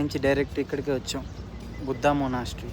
నుంచి డైరెక్ట్ ఇక్కడికి వచ్చాం, Buddha monastery.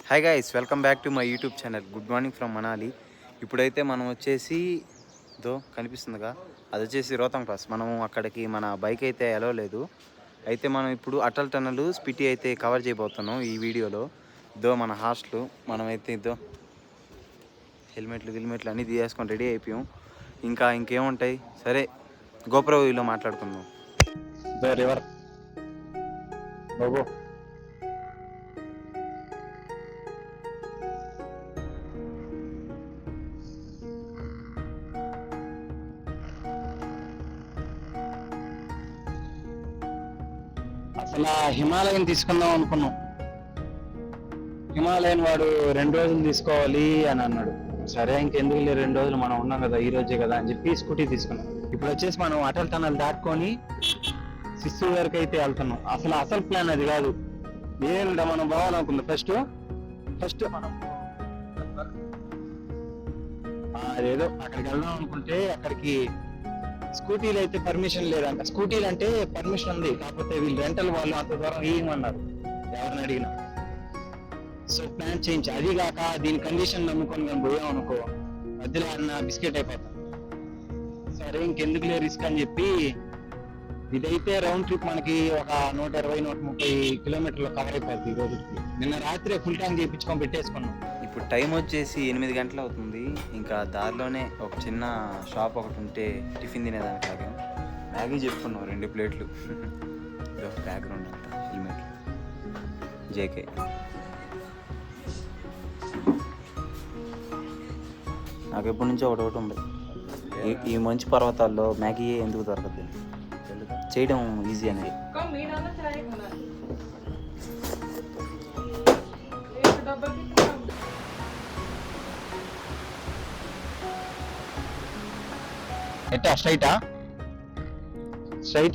Hi guys, welcome back to my YouTube channel. Good morning from Manali. ఇప్పుడైతే మనం వచ్చేసి కనిపిస్తుందిగా, అది వచ్చేసి రోహతాంగ్ పాస్. మనం అక్కడికి మన బైక్ అయితే ఎలో లేదు. అయితే మనం ఇప్పుడు అటల్ టన్నల్ స్పిటి అయితే కవర్ చేయబోతున్నాం ఈ వీడియోలో. మన హాస్టల్ మనమైతే హెల్మెట్లు అన్నీ తీసుకొని రెడీ అయిపోయాం. ఇంకేముంటాయి, సరే గోప్రో వ్యూలో మాట్లాడుకుందాం. రివర్ అసలు హిమాలయన్ తీసుకుందాం అనుకున్నాం. హిమాలయన్ వాడు 2 రోజులు తీసుకోవాలి అని అన్నాడు. సరే ఇంకెందుకు 2 రోజులు మనం ఉన్నాం కదా, ఈ రోజే కదా అని చెప్పి స్కూటీ తీసుకున్నాం. ఇప్పుడు వచ్చేసి మనం అటల్ టన్నల్ దాటుకొని సిస్సు వరకు అయితే వెళ్తున్నాం. అసలు ప్లాన్ అది కాదు. ఏంటంటే మనం పోవాలనుకుందాం. ఫస్ట్ మనం అదేదో అక్కడికి వెళ్దాం అనుకుంటే అక్కడికి స్కూటీలు అయితే పర్మిషన్ లేదంట. స్కూటీలు అంటే పర్మిషన్ ఉంది, కాకపోతే వీళ్ళు రెంటల్ వాళ్ళు అంత దూరం ఏమన్నారు ఎవరిని అడిగినా. సో ప్లాన్ చేయించి, అది కాక దీని కండిషన్ నమ్ముకొని మేము పోయాం అనుకో, మధ్యలో అన్న బిస్కెట్ అయిపోతాం. సరే ఇంకెందుకు రిస్క్ అని చెప్పి ఇదైతే రౌండ్ ట్రిప్ మనకి ఒక 120-130 కిలోమీటర్లు కవర్ అయిపోతుంది ఈ రోజుకి. నిన్న రాత్రి ఫుల్ ట్యాంక్ చేయించుకొని పెట్టేసుకున్నాం. ఇప్పుడు టైం వచ్చేసి 8 గంటలు అవుతుంది. ఇంకా దారిలోనే ఒక చిన్న షాప్ ఒకటి ఉంటే టిఫిన్ తినేదానికి ఆగాం. మ్యాగీ చెప్పుకున్నాం 2 ప్లేట్లు. బ్యాక్గ్రౌండ్ అంతా హెల్మెట్ జేకే. నాకు ఎప్పటి నుంచో ఒకటి ఉంది, ఈ మంచు పర్వతాల్లో మ్యాగీ ఎందుకు దొరకదు, చేయడం ఈజీ అనేది. ఎట్టా స్ట్రైట్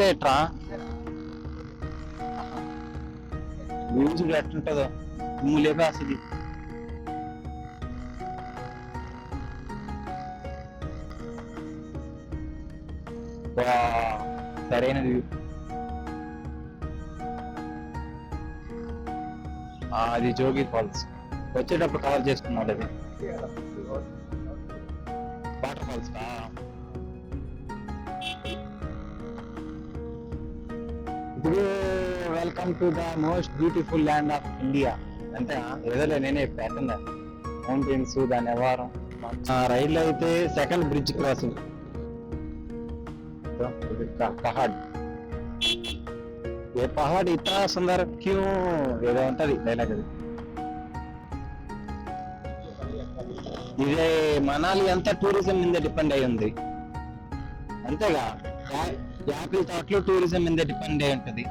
ఎట్రా మ్యూజిక్ ఎట్లుంటుందో లేక అసలు సరైనది. అది జోగి ఫాల్స్. వచ్చేటప్పుడు కవర్ చేసుకున్నాడు. అది వాటర్ ఫాల్స్. ఇప్పుడు welcome to the most beautiful land of India. అంతే ఏదోలే, నేనే పెట్టిందా మౌంటైన్స్ దాని వ్యవహారం. రైల్లో అయితే సెకండ్ బ్రిడ్జ్ క్రాసింగ్. పహాడ్ ఏ పహాడ్ ఇతా సుందర క్యూ ఏదో ఉంటది డైలాగ్. అది ఇదే మనాలి అంతా టూరిజం మీద డిపెండ్ అయి ఉంది. అంతేగా, యాపిల్ తోటలో టూరిజం మీద డిపెండ్ అయి ఉంటది.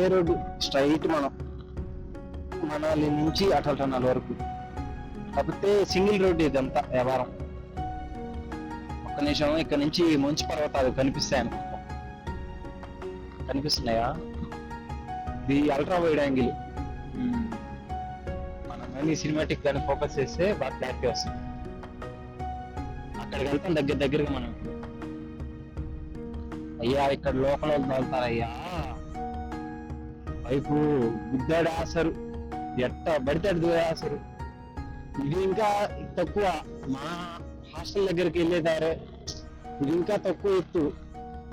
ఏ రోడ్డు స్ట్రైట్ మనం మనాలి నుంచి అటల్ టన్నల్ వరకు. కాకపోతే సింగిల్ రోడ్డు ఇదంతా వ్యవహారం. ఒక్క నిమిషం, ఇక్కడ నుంచి మంచు పర్వతాలు కనిపిస్తాయి అనుకుంటాం. కనిపిస్తున్నాయా? ఇది అల్ట్రా వైడ్ యాంగిల్. మనం కానీ సినిమాటిక్ కానీ ఫోకస్ చేస్తే బాగా క్లారిటీ వస్తుంది. అక్కడికి వెళ్తాం దగ్గరగా మనం. అయ్యా ఇక్కడ లోకల్ వాళ్ళు తోలుతారయ్యా, వైపు బుద్ధాడు ఆసరు, ఎట్ట పడితే ఆసరు. ఇది ఇంకా తక్కువ. మా హాస్టల్ దగ్గరికి వెళ్ళేదారే ఇది ఇంకా తక్కువ ఎత్తు.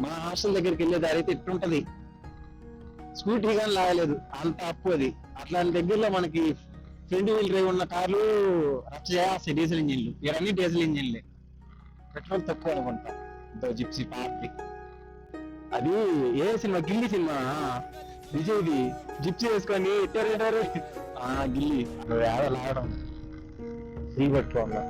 మా హాస్టల్ దగ్గరికి వెళ్ళేదారి అయితే ఎట్టుంటది, స్కూటీ కానీ లాగలేదు, అంత అప్పు అది. అట్లాంటి దగ్గరలో మనకి ఫ్రంట్ వీల్ డ్రైవ్ ఉన్న కార్లు రచ్చ చేస్తాయి, డీజిల్ ఇంజిన్లు. ఇవన్నీ డీజిల్ ఇంజిన్లే, పెట్రోల్ తక్కువ అనుకుంటా. జిప్సీ పార్టీ అది ఏ సినిమా, గిల్లీ సినిమా విజయ్ది. జిప్సీ వేసుకొని గిల్లీ లాగడం. ఫ్రీ పట్టుకోండి.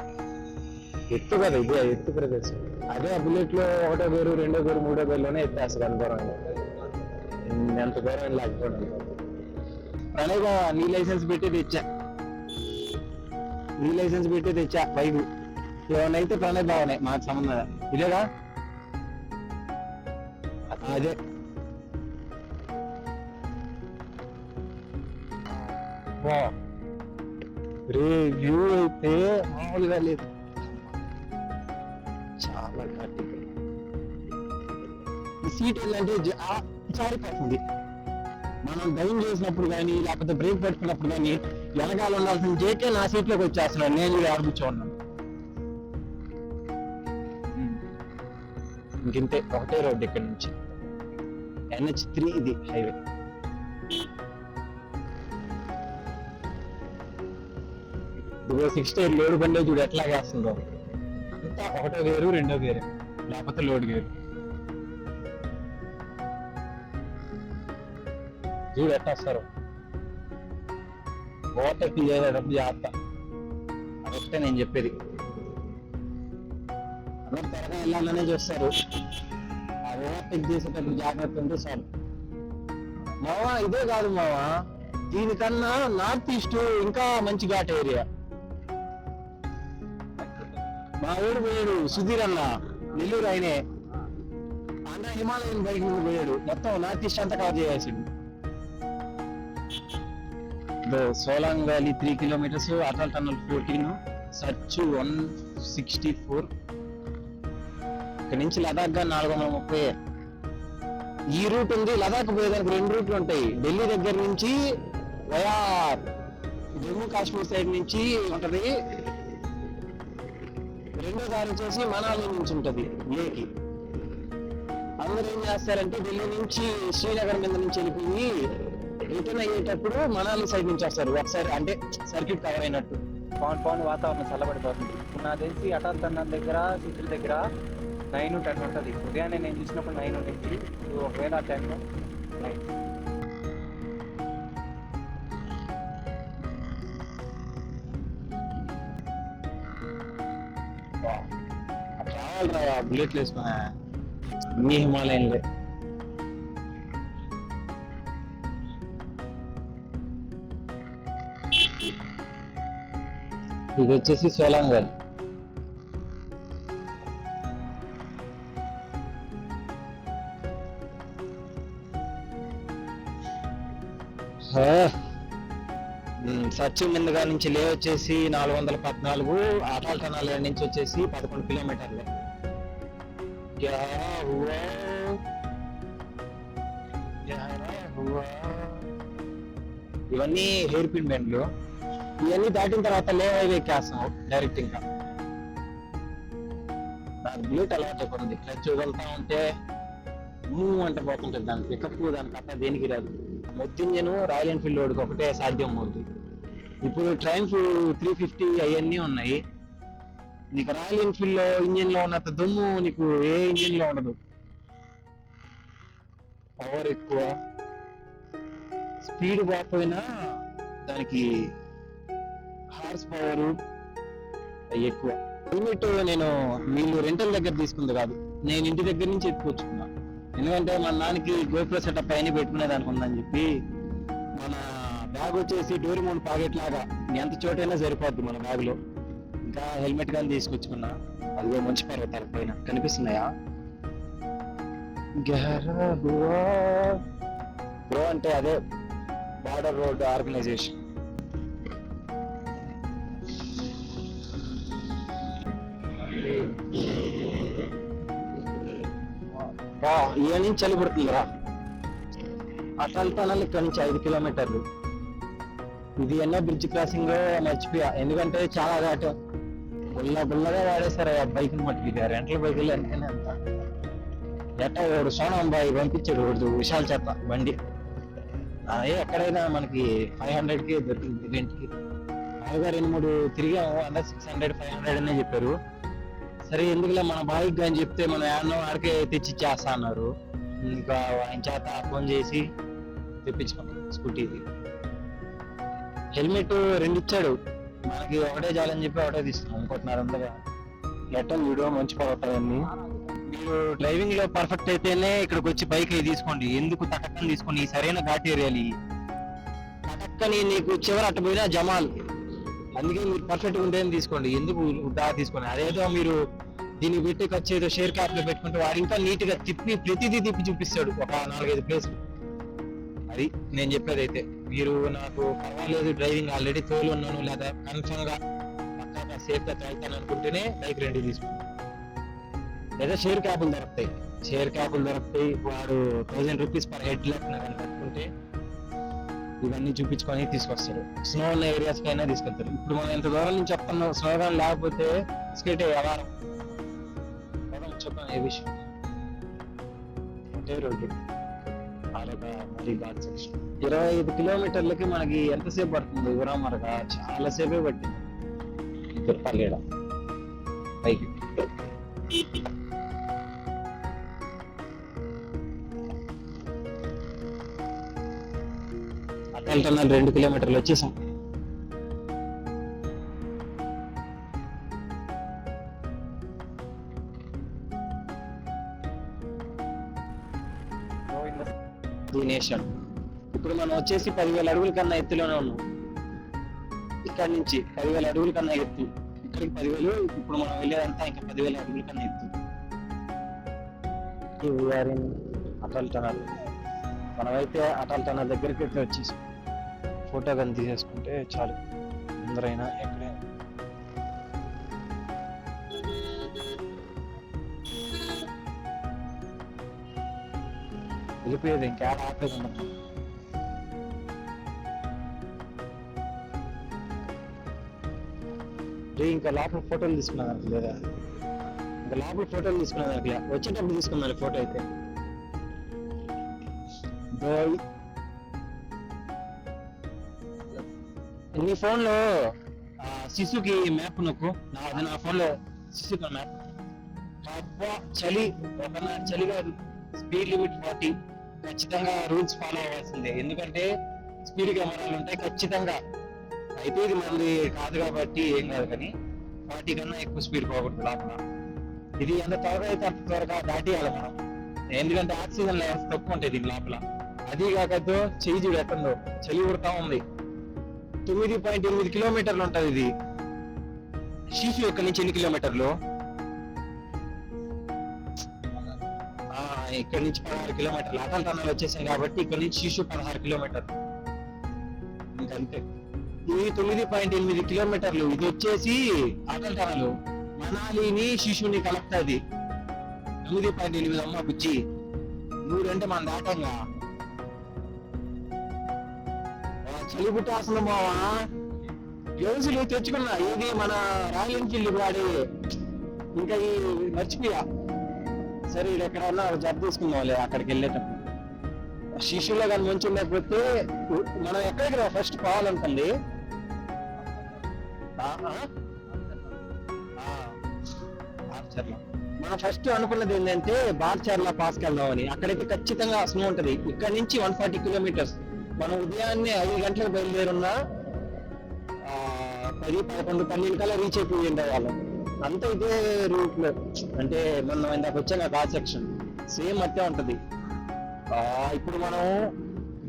ఎత్తు కదా ఇది, ఎత్తు ప్రదేశం. అదే ఆ బుల్లెట్ లో ఒకటో పేరు, రెండో పేరు, మూడో పేరులోనే ఎత్తేస్తుంది అంత దూరం. ఎంత దూరం లేకపోవడం. ప్రణయ్ నీ లైసెన్స్ పెట్టి తెచ్చా, బైక్. ఏమన్నైతే ప్రణయ్ బావనే, మాకు సంబంధం ఇదేగా. అదే వ్యూ అయితే మామూలుగా లేదు, చాలా గట్టిగా. ఈ సీట్ ఏంటంటే జారిపోతుంది. మనం డౌన్ చేసినప్పుడు కానీ, లేకపోతే బ్రేక్ పెట్టుకున్నప్పుడు కానీ వెనకాల ఉండాల్సిన జేకే నా సీట్లోకి వచ్చేస్తున్నాను. నేను ఆడుకున్నాను. ఇంకింతే, ఒకటే రోడ్డు ఇక్కడ నుంచి. NH3 ఇది హైవే. ఇదిగో 60 లోడ్ బండి చూడు ఎట్లా వేస్తుందో. అంతా ఒకటో గేరు, రెండో గేరు, లేకపోతే లోడ్ గేరు. చూడు ఎట్లా వస్తారు. ఓవర్టేక్ చేసేటప్పుడు జాగ్రత్త, అదొకటే నేను చెప్పేది. అందరూ త్వరగా వెళ్ళాలనే చూస్తారు, ఆ ఓవర్టేక్ చేసేటప్పుడు జాగ్రత్త ఉంటే చాలు. మావా ఇదే కాదు మావా, దీనికన్నా నార్త్ ఈస్ట్ ఇంకా మంచి ఘాట్ ఏరియా. మా ఊరు పోయాడు సుధీర్ అన్న, నెల్లూరు ఆయనే. ఆంధ్ర హిమాలయన్ బైక్ మీద పోయాడు, మొత్తం నార్త్ ఈస్ట్ అంతా కవర్ చేయాల్సింది. Solang valley 3 kilometres, Atal tunnel 14, search 164. ఇక్కడ నుంచి లదాఖ్ గా 430. ఈ రూట్ ఉంది. లదాఖ్ పోయేదానికి 2 రూట్లు ఉంటాయి. ఢిల్లీ దగ్గర నుంచి వయా జమ్మూ కాశ్మీర్ సైడ్ నుంచి ఉంటది. రెండో దారి వచ్చేసి మనాలి నుంచి ఉంటది లేకి. అందరూ ఏం చేస్తారంటే ఢిల్లీ నుంచి శ్రీనగర్ మీద నుంచి వెళ్ళిపోయి రిటర్న్ అయ్యేటప్పుడు మనాలి సైడ్ నుంచి వస్తారు. ఒకసారి అంటే సర్క్యూట్ కవర్ అయినట్టు. పౌన్ వాతావరణం చల్లబడిపోతుంది. నాకు తెలిసి అటల్ టన్నల్ దగ్గర, సిటీ దగ్గర 9-10 ఉంటుంది. ఉదయాన్నే నేను చూసినప్పుడు 9 ఉంటుంది. ఒకవేళ ఆ టైంలో 9. రావాలిరా బుల్లెట్లు వేసుకున్నా అన్ని హిమాలయన్లే. ఇది వచ్చేసి సోలాంగ్ వ్యాలీ. సర్చ్ ముందుగా నుంచి లే వచ్చేసి 414, అటల్ టన్నల్ నుంచి వచ్చేసి 11 కిలోమీటర్లు. ఇవన్నీ హెయిర్ పిన్ బెండ్లు. ఇవన్నీ దాటిన తర్వాత లే హైవే ఎక్కేస్తాం డైరెక్ట్. ఇంకా దాని బ్లూట్ అలవాటు అయిపోతుంది. క్లచ్ వెళ్తా ఉంటే అంటే పోతుంటుంది. దాని పికప్ దాని తప్ప దేనికి రాదు. మొత్తం ఇంజన్ రాయల్ ఎన్ఫీల్డ్ రోడ్కి ఒకటే సాధ్యం అవుతుంది. ఇప్పుడు ట్రయంఫ్ 350 అవన్నీ ఉన్నాయి. నీకు రాయల్ ఎన్ఫీల్డ్ లో ఇంజిన్ లో ఉన్నంత దుమ్ము నీకు ఏ ఇంజిన్ లో ఉండదు. పవర్ ఎక్కువ, స్పీడ్ పోకపోయినా దానికి హార్స్ పవర్ ఎక్కువ. హెల్మెట్ నేను వీళ్ళు రెంటల్ దగ్గర తీసుకుంది కాదు, నేను ఇంటి దగ్గర నుంచి ఎత్తుకొచ్చుకున్నా. ఎందుకంటే మన నాన్నకి గోప్రో సెటప్ పైన పెట్టుకునేదానికి ఉందని చెప్పి. మన బ్యాగ్ వచ్చేసి డోరిమోన్ పాకెట్ లాగా ఎంత చోటైనా సరిపోద్ది మన బ్యాగ్ లో. ఇంకా హెల్మెట్ కానీ తీసుకొచ్చుకున్నా. అదిగో మంచి పర్వతాల పైన కనిపిస్తున్నాయా. బ్రో అంటే అదే బార్డర్ రోడ్ ఆర్గనైజేషన్. ఇక నుంచి చలి పడుతుందిరా. అటల్ టన్నల్ ఇక్కడ నుంచి 5 కిలోమీటర్లు. ఇది ఎన్నో బ్రిడ్జ్ క్రాసింగ్ మర్చిపోయా, ఎందుకంటే చాలా దాటం. బుల్లగా వాడేశారు ఆ బైక్ మట్టుకి. రెంటల బైకులు అంటేనే అంత ఎట్టా. ఒకడు సోనం బాయ్ పంపించాడు ఒకటి విశాల్ చేత బండి. అదే ఎక్కడైనా మనకి 500కి దొరికింది రెంట్కి. బాగా 2-3 తిరిగాము. అలా 600-500 అనే చెప్పారు. సరే ఎందుకులే మన బాయ్కి అని చెప్తే మనం ఏమన్నా ఆడికే తెచ్చి చేస్తా అన్నారు. ఇంకా ఆయన చేత ఫోన్ చేసి తెప్పించుకున్నాం స్కూటీది. హెల్మెట్ 2 ఇచ్చాడు. మనకి ఒకటే చాలని చెప్పి ఒకటే తీసుకున్నాం, ఇంకోటిన్నర వందలు లెటర్ వీడియో మంచి పడతాయన్ని. మీరు డ్రైవింగ్ లో పర్ఫెక్ట్ అయితేనే ఇక్కడికి వచ్చి బైక్ అవి తీసుకోండి. ఎందుకు తటక్కని తీసుకోండి, ఈ సరైన ఘాట్ ఏరియాలు తటక్కని నీకు చివరి అట్ట పోయినా జమాల్. అందుకే మీరు పర్ఫెక్ట్ గా ఉంటేనే తీసుకోండి, ఎందుకు దా తీసుకోండి. అదేదో మీరు దీన్ని పెట్టి ఖర్చు ఏదో షేర్ క్యాప్ లో పెట్టుకుంటే వాడు ఇంకా నీట్ గా తిప్పి ప్రతిదీ తిప్పి చూపిస్తాడు, ఒక 4-5 ప్లేసులు. అది నేను చెప్పేది. అయితే మీరు నాకు పర్వాలేదు డ్రైవింగ్ ఆల్రెడీ తోలు ఉన్నాను, లేదా కన్ఫర్మ్ గా పక్కా సేఫ్ గా వెళ్తాను అనుకుంటేనే బైక్ రెంట్ తీసుకుంటాను. లేదా షేర్ క్యాబులు దొరుకుతాయి. వాడు 1000 రూపీస్ పర్ హెడ్ లెక్కన కట్టుకుంటే ఇవన్నీ చూపించుకొని తీసుకొస్తారు. స్నో ఉన్న ఏరియాస్ కైనా తీసుకెళ్తారు. ఇప్పుడు మనం ఎంత దూరం నుంచి చెప్తున్నాం, స్నో కానీ లేకపోతే స్కేట్ వ్యవహారం చెప్పాను. ఏ విషయం అంటే రోడ్డు మరీ ఘాట్ సెక్షన్ 25 కిలోమీటర్లకి మనకి ఎంతసేపు పడుతుంది? ఉరామరగా చాలా సేపే పట్టింది. తిప్పాలేడ పైకి. అటల్ 2 కిలోమీటర్లు వచ్చేసాం. నేషన్ ఇప్పుడు మనం వచ్చేసి 10,000 అడుగుల కన్నా ఎత్తులోనే ఉన్నాం. ఇక్కడ నుంచి 10,000 అడుగుల కన్నా ఎత్తు, ఇక్కడికి 10,000. ఇప్పుడు మనం వెళ్ళేదంతా ఇంకా 10,000 అడుగుల కన్నా ఎత్తు. అటల్ టనల్. మనమైతే అటల్ టనల్ దగ్గరికి అయితే వచ్చేసి ఫోటో కానీ తీసేసుకుంటే చాలు. అందరైనా ఎక్కడే వెళ్ళిపోయేది, ఇంకా ఆపేది ఉండదు. ఇంకా లోపల ఫోటోలు తీసుకున్నాను లేదా? ఇంకా లోపల ఫోటోలు తీసుకున్నాను అట్లా వచ్చేటప్పుడు తీసుకున్నాను ఫోటో అయితే. నీ ఫోన్ లో శిశుకి మ్యాప్ నొక్కు. అది నా ఫోన్ లో శిశుకి మ్యాప్. చలి చలి కాదు, స్పీడ్ లిమిట్ 40. ఖచ్చితంగా రూల్స్ ఫాలో అవ్వాల్సిందే, ఎందుకంటే స్పీడ్ కెమెరాలు ఉంటాయి ఖచ్చితంగా. అయితే ఇది మంది కాదు కాబట్టి ఏం కాదు, కానీ 40 కన్నా ఎక్కువ స్పీడ్ పోకూడదు లోపల. ఇది ఎంత త్వరగా అయితే అంత త్వరగా దాటియాలి మనం, ఎందుకంటే ఆక్సిజన్ లెవెల్స్ తక్కువ ఉంటాయి దీని లోపల. అది కాకతో చెయ్యి చూడు ఎక్కడో చలి ఉడతా ఉంది. 9.8 కిలోమీటర్లు ఉంటది ఇది. శిశు ఇక్కడి నుంచి ఎన్ని కిలోమీటర్లు? ఇక్కడ నుంచి 16 కిలోమీటర్లు. అటల్ టనల్ వచ్చేసాం కాబట్టి ఇక్కడ నుంచి శిశు 16 కిలోమీటర్లు. ఇంకంతే. ఇది 9.8 కిలోమీటర్లు. ఇది వచ్చేసి అటల్ టనల్ మనాలిని శిశుని కలుపుతుంది. 9.8. అమ్మ బుజ్జి, 100 అంటే మన దాటంగా. చలి పుట్టాల్సింది మావా. గ్లౌజులు తెచ్చుకున్నా, ఇది మన రాయల్ ఎన్ఫీల్డ్ వాడి. ఇంకా ఈ మర్చిపోయా. సరే ఇది ఎక్కడన్నా జబ్బు తీసుకుందాంలే అక్కడికి వెళ్ళేటప్పుడు. శిశువులో కానీ మంచి ఉండకపోతే మనం ఎక్కడికి రా ఫస్ట్ పోవాలనుకుంది. మనం ఫస్ట్ అనుకున్నది ఏంటంటే బార్చర్ల పాస్కి వెళ్దామని. అక్కడైతే ఖచ్చితంగా స్నో ఉంటది. ఇక్కడ నుంచి 140 కిలోమీటర్స్. మనం ఉదయాన్నే 5 గంటలకు బయలుదేరున్నా 10-11 12 కల్లా రీచ్ అయిపోయి వాళ్ళం. అంతా ఇదే రూట్ లో. అంటే మనం ఇందాక వచ్చాక ఘాట్ సెక్షన్ సేమ్ అట్టే ఉంటది. ఇప్పుడు మనం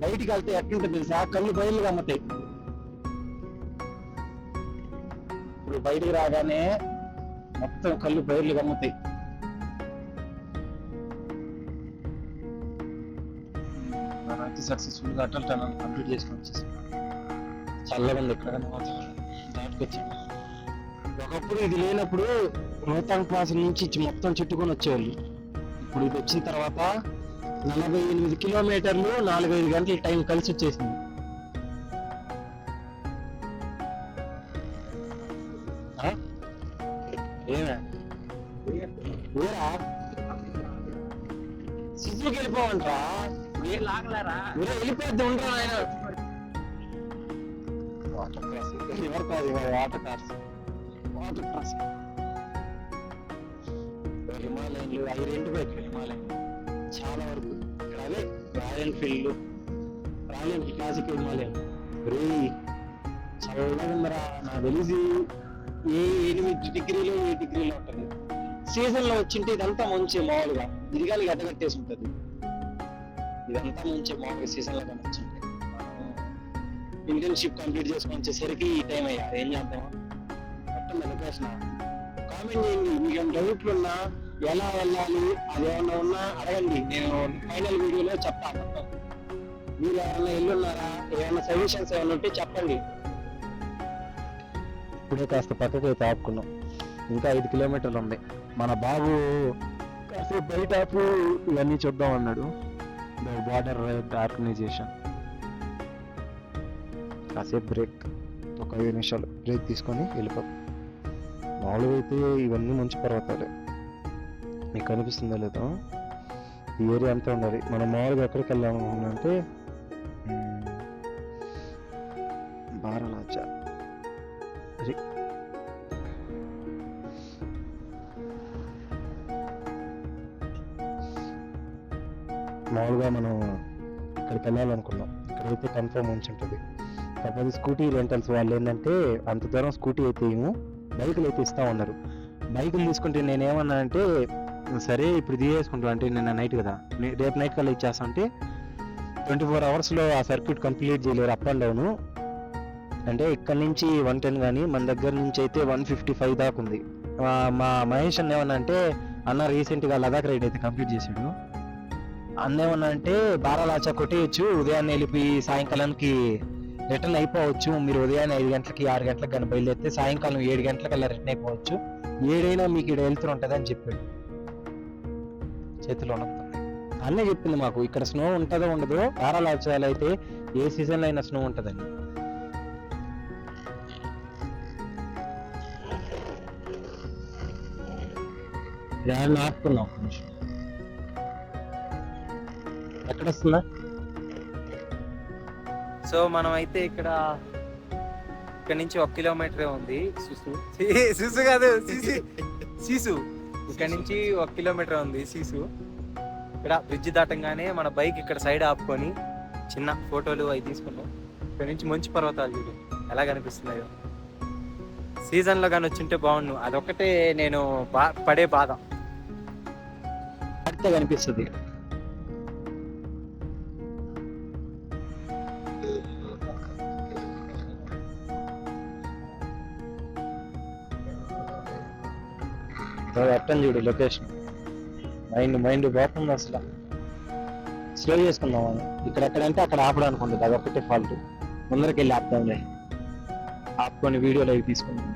బయటికి వెళ్తే ఎట్లుంటుంది తెలుసా? కళ్ళు బయలు గమ్మతాయి. ఇప్పుడు బయటికి రాగానే మొత్తం కళ్ళు బయలు గమ్మతాయి. మనమైతే సక్సెస్ఫుల్ గా అటల్ టనల్ కంప్లీట్ చేసుకొని వచ్చేసాం. చల్లగా ఉంది ఇక్కడ దాటుకొచ్చాం. ఒకప్పుడు ఇది లేనప్పుడు రోహతాంగ్ పాస్ నుంచి మొత్తం చుట్టుకొని వచ్చేవాళ్ళు. ఇప్పుడు ఇది వచ్చిన తర్వాత 48 కిలోమీటర్లు 4-5 గంటల టైం కలిసి వచ్చేసింది. ఏమే ఊరా సిద్ధుకి వెళ్ళిపోవంటరా? వెళ్ళిపోద్ది ఉండరా ఆయన. వాటర్ క్రాస్ ఎవరు కాదు, వాటర్ క్రాస్ హిమాలయన్లు అవి 2 బైక్లు హిమాలయన్ చాలా వరకు. ఇక్కడ అదే రాయల్ ఎన్ఫీల్డ్ క్లాసిక్ హిమాలయన్ చల్లగా ఉందరా. నాకు తెలిసి 8 డిగ్రీలు 7 డిగ్రీలు ఉంటుంది. సీజన్ లో వచ్చింటే ఇదంతా మంచి మామూలుగా ఇదిగాలి గడ్డగట్టేసి ఉంటుంది. ఇదంతా మంచి మామూలుగా సీజన్ లో కానీ వచ్చింటే ఇంటర్న్షిప్ కంప్లీట్ చేసుకొని వచ్చేసరికి ఈ టైం అయ్యా. ఏం చేద్దాం మొత్తం లొకేషన్ కామెంట్ చేయండి. మీకు డౌట్లు ఉన్నా ఎలా వెళ్ళాలి అది ఏమన్నా ఉన్నా అడగండి. నేను ఫైనల్ వీడియోలో చెప్తాను మొత్తం. మీరు ఏమన్నా వెళ్ళున్నారా, ఏమైనా సజెషన్స్ ఏమైనా ఉంటే చెప్పండి. ఇప్పుడే కాస్త పక్కకి అయితే ఆపుకున్నాం. ఇంకా 5 కిలోమీటర్లు ఉంది. మన బాబు కాసేపు బయట ఆపు ఇవన్నీ చూద్దాం అన్నాడు. Border road organisation. కాసేపు బ్రేక్, ఒక 5 నిమిషాలు బ్రేక్ తీసుకొని వెళ్ళిపోతాం. మామూలుగా అయితే ఇవన్నీ మంచు పర్వతాలే. మీకు కనిపిస్తుందో లేదో ఈ ఏరియా అంతా ఉండాలి. మనం మామూలుగా ఎక్కడికి వెళ్ళామనుకున్నామంటే బారాలాచ. మామూలుగా మనం ఇక్కడికి వెళ్ళాలనుకున్నాం. ఇక్కడైతే కన్ఫర్మ్ ఉంచి ఉంటుంది. కాకపోతే స్కూటీ రెంటల్స్ వాళ్ళు ఏంటంటే అంత దూరం స్కూటీ అయితే ఏమో బైకులు అయితే ఇస్తా ఉన్నారు. బైకులు తీసుకుంటే నేనేమన్నా అంటే సరే ఇప్పుడు తీసుకుంటాం అంటే నిన్న నైట్ కదా, రేపు నైట్ కల్లా ఇచ్చేస్తా అంటే 24 అవర్స్లో ఆ సర్క్యూట్ కంప్లీట్ చేయలేరు అప్ అండ్ డౌన్. అంటే ఇక్కడ నుంచి 110 కానీ మన దగ్గర నుంచి అయితే 155 దాకా ఉంది. మా మహేష్ అన్న ఏమన్నా అంటే అన్న రీసెంట్గా లదాఖ్ రైడ్ అయితే కంప్లీట్ చేశాడు. అన్న ఏమన్నా అంటే బారాలాచా కొట్టేయచ్చు, ఉదయాన్నే వెళ్ళిపోయి సాయంకాలానికి రిటర్న్ అయిపోవచ్చు. మీరు ఉదయాన్నే 5 గంటలకి 6 గంటలకు కానీ బయలుదేరితే సాయంకాలం 7 గంటలకల్లా రిటర్న్ అయిపోవచ్చు. 7 అయినా మీకు ఇక్కడ వెళ్తూ ఉంటుంది అని చెప్పాడు. చేతిలో ఉంటుంది అన్నీ చెప్పింది మాకు. ఇక్కడ స్నో ఉంటుందో ఉండదో, బారాలాచాలో అయితే ఏ సీజన్లో అయినా స్నో ఉంటుందని. ఆపుకున్నాం. ఎక్కడ వస్తుందా? సో మనం అయితే ఇక్కడ నుంచి 1 కిలోమీటరే ఉంది. సిసు కాదు సీసు. ఇక్కడ నుంచి 1 కిలోమీటర్ ఉంది సీసు. ఇక్కడ బ్రిడ్జ్ దాటంగానే మన బైక్ ఇక్కడ సైడ్ ఆపుకొని చిన్న ఫోటోలు అవి తీసుకున్నాం. ఇక్కడ నుంచి మంచు పర్వతాలు చూడు ఎలా కనిపిస్తున్నాయో. సీజన్లో కానీ వచ్చింటే బాగుండు. అదొక్కటే నేను పడే బాధ. అట్టే కనిపిస్తుంది. అట్టని చూడు లొకేషన్. మైండ్ పోతుంది అసలు. స్లో చేసుకుందాం అని ఇక్కడెక్కడంటే అక్కడ ఆపడానికి ఉండదు. అదొక్కటే ఫాల్ట్. ముందరికి వెళ్ళి ఆపుదాంలే. ఆపుకొని వీడియోలో అవి తీసుకుందాం.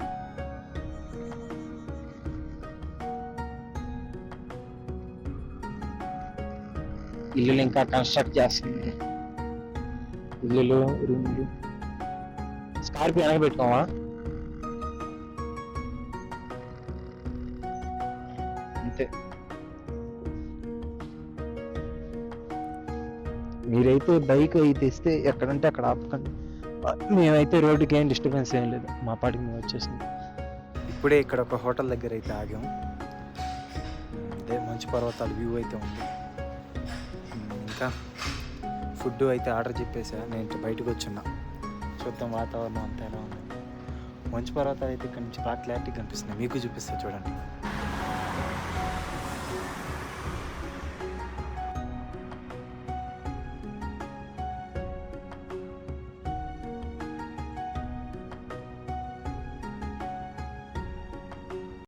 ఇల్లులు ఇంకా కన్స్ట్రక్ట్ చేస్తుంది. ఇల్లులు రూములు. స్కార్పియో వెనక పెట్టుకోమా? అంతే. మీరైతే బైక్ అయితే ఇస్తే ఎక్కడంటే అక్కడ ఆపుకండి. మేమైతే రోడ్డుకి ఏం డిస్టర్బెన్స్ ఏం లేదు. మా పాటికి మేము వచ్చేసింది. ఇప్పుడే ఇక్కడ ఒక హోటల్ దగ్గర అయితే ఆగాం. అదే మంచు పర్వతాల వ్యూ అయితే ఉంది. ఇంకా ఫుడ్ అయితే ఆర్డర్ చెప్పేసా. నేను బయటకు వచ్చున్నా. చూద్దాం వాతావరణం అంతా ఎలా ఉంది. మంచు పర్వతాలు అయితే ఇక్కడ నుంచి బాగా క్లారిటీ కనిపిస్తున్నాయి. మీకు చూపిస్తా చూడండి.